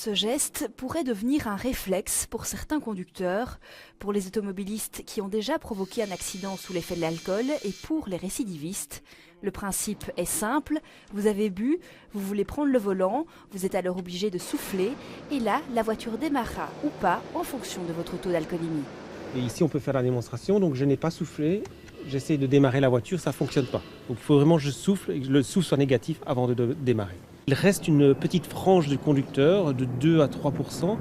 Ce geste pourrait devenir un réflexe pour certains conducteurs, pour les automobilistes qui ont déjà provoqué un accident sous l'effet de l'alcool et pour les récidivistes. Le principe est simple, vous avez bu, vous voulez prendre le volant, vous êtes alors obligé de souffler et là, la voiture démarrera ou pas en fonction de votre taux d'alcoolémie. Et ici, on peut faire la démonstration, donc je n'ai pas soufflé, j'essaie de démarrer la voiture, ça ne fonctionne pas. Donc il faut vraiment que je souffle et que le souffle soit négatif avant de démarrer. Il reste une petite frange du conducteur de 2 à 3%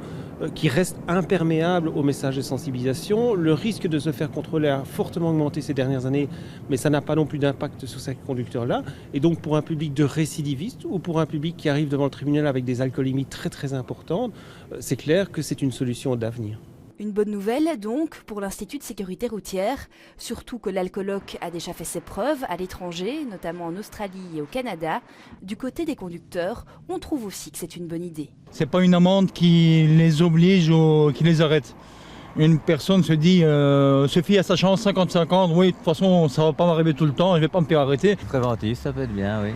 qui reste imperméable au message de sensibilisation. Le risque de se faire contrôler a fortement augmenté ces dernières années, mais ça n'a pas non plus d'impact sur ces conducteurs-là. Et donc pour un public de récidivistes ou pour un public qui arrive devant le tribunal avec des alcoolémies très très importantes, c'est clair que c'est une solution d'avenir. Une bonne nouvelle donc pour l'Institut de sécurité routière, surtout que l'alcoloc a déjà fait ses preuves à l'étranger, notamment en Australie et au Canada. Du côté des conducteurs, on trouve aussi que c'est une bonne idée. C'est pas une amende qui les oblige ou qui les arrête. Une personne se dit, se fie à sa chance 50-50, oui, de toute façon ça va pas m'arriver tout le temps, je vais pas me faire arrêter. Préventif, ça peut être bien, oui.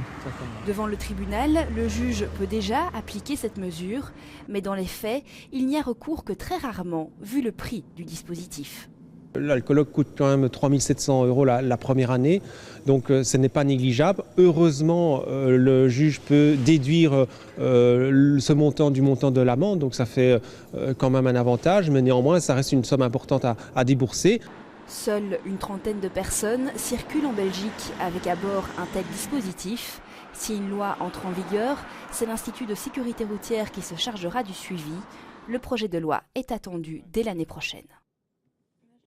Devant le tribunal, le juge peut déjà appliquer cette mesure, mais dans les faits, il n'y a recours que très rarement, vu le prix du dispositif. L'alcoloc coûte quand même 3 700 € la première année, donc ce n'est pas négligeable. Heureusement, le juge peut déduire ce montant du montant de l'amende, donc ça fait quand même un avantage, mais néanmoins ça reste une somme importante à débourser. Seule une trentaine de personnes circulent en Belgique avec à bord un tel dispositif. Si une loi entre en vigueur, c'est l'Institut de sécurité routière qui se chargera du suivi. Le projet de loi est attendu dès l'année prochaine.